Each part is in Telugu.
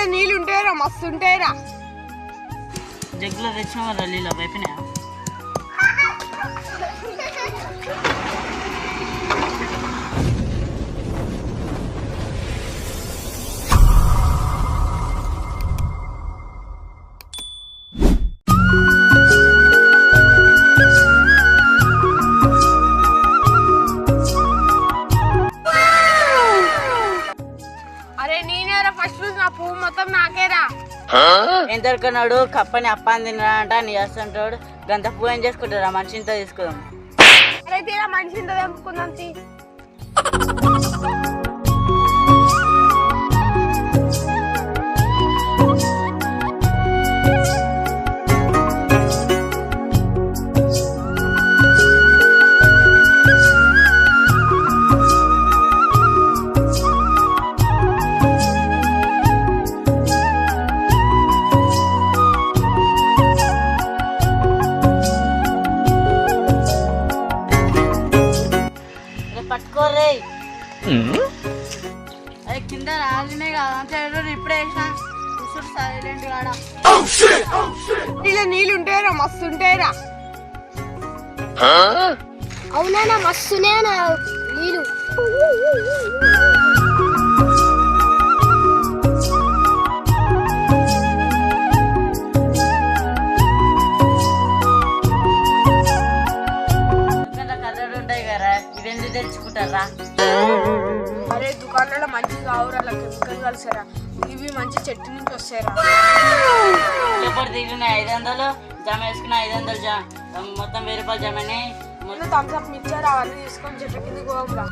నీళ్ళ నీళ్ళు ఉంటాయిరా, మస్తు ఉంటాయిరా. జగ్గులో తెచ్చినామరా నీళ్ళు వైపునే. అరే నేనేరా ఫస్ట్ రోజు నా పువ్వు మొత్తం నాకేరా. ఎంతకన్నాడు కప్పని అప్పాని తినరా అంట నీ వస్తుంటాడు. గంత పువ్వు ఏం చేసుకుంటారా, మనిషింతో తీసుకుందాం. అరే తీరా మనిషి ఇంత తెంపుకుందాం. పట్టుకోర్రే. అదే కింద రాలినే కాదు ఇప్పుడే వేసిన కూర్చుంటు సైలెంట్ కాడ. నీళ్ళ నీళ్ళు ఉంటాయిరా, మస్తు ఉంటాయిరా. అవునా మస్తునే నీళ్ళు. కలర్ ఉంటాయి కదా, ఇవెందుకు తెచ్చుకుంటారా? అరే దుకాణంలో మంచి కావురా, అలా కెమికల్ కలిసారా. ఇవి మంచి చెట్టు నుంచి వస్తాయిరా. ఎప్పుడు దిగిన 500 జమ వేసుకున్న 500 మొత్తం 1000 రూపాయలు జమని. ముందు థమ్స్అప్ మిక్చర్ అవన్నీ తీసుకొని చెట్ల కిందకి పోదాంరా.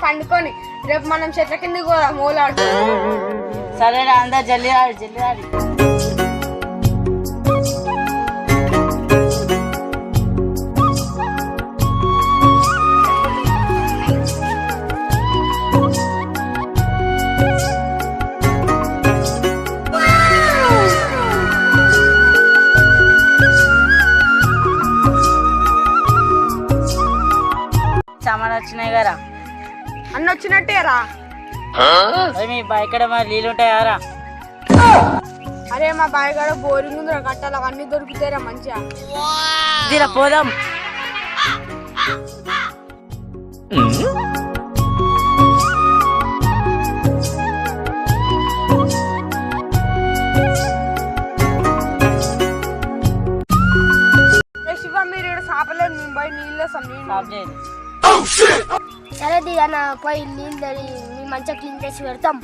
పండుకొని రేపు మనం చెట్ల కిందకి పోదాం మూలాడు. సరేరా అందరు జల్లి రాడు జల్లి రాడు. సామాన్ వచ్చినాయి కదా అన్న వచ్చినట్టేరా. మీ బాయికడ మరి నీళ్ళు ఉంటాయారా? అరే మా బావి కాడ బోరింగ్ ఉంది, కట్టాలి అవన్నీ దొరుకుతాయిరా మంచిగా. దీరా పోదాం. శివ మీరు ఇక్కడ సాపలేదు, మేము పోయి నీళ్ళు వస్తాం. సరే దిగన్న పోయి నీళ్ళు మేము మంచిగా క్లీన్ చేసి పెడతాం.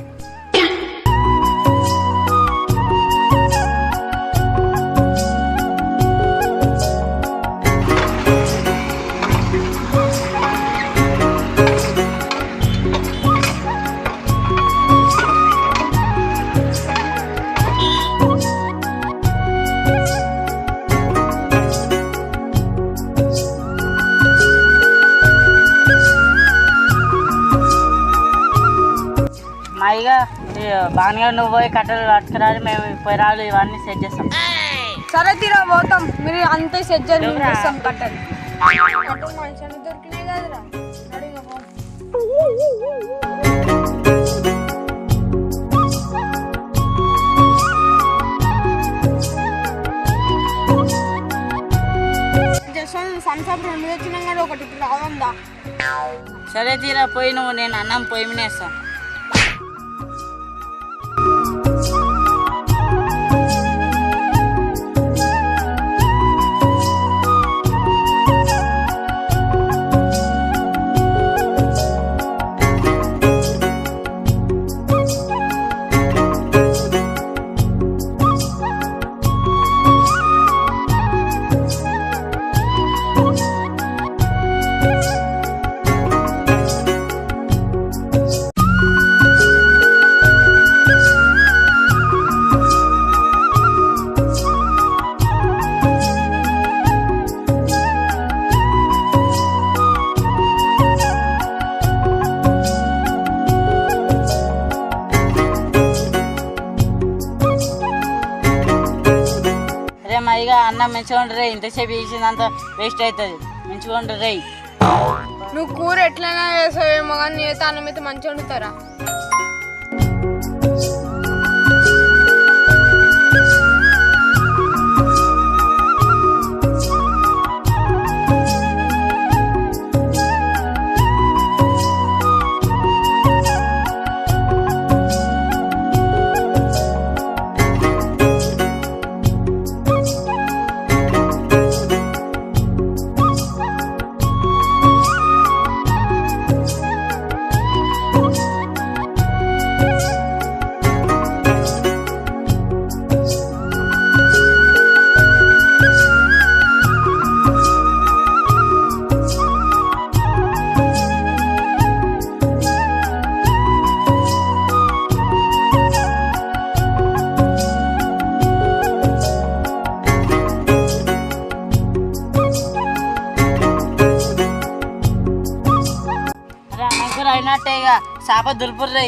మాయిగా బాగా నువ్వు పోయి కట్టలు పట్టుకురాలి, మేము పోయి రాళ్ళు ఇవన్నీ సెట్ చేస్తాం. సరే తీరా పోతాం, మీరు అంతే సెట్ చేస్తాం. కట్టలు మంచిగా దొరికినాయి కదరా. సంసాప్ 2 తెచ్చినాం కదా, ఒకటి రావందా. సరే తీరా పోయి నువ్వు, నేను అన్నం పొయ్యి మినేస్తాను. ఇక అన్నం మంచిగా ఉండరు ఇంతసేపు చేసిందంత వేస్ట్ అవుతుంది మంచిగా ఉండరు రే. నువ్వు కూర ఎట్లయినా చేసావేమో కానీ నేత అన్నం అయితే మంచిగా వండుతారా? కూర అయినట్టే ఇక చేప దులుపురు రే.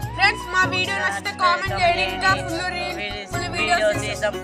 ఫ్రెండ్స్ మా వీడియో నచ్చితే కామెంట్ చేయండి. ఇంకా ఫుల్ వీడియోస్ చేద్దాం.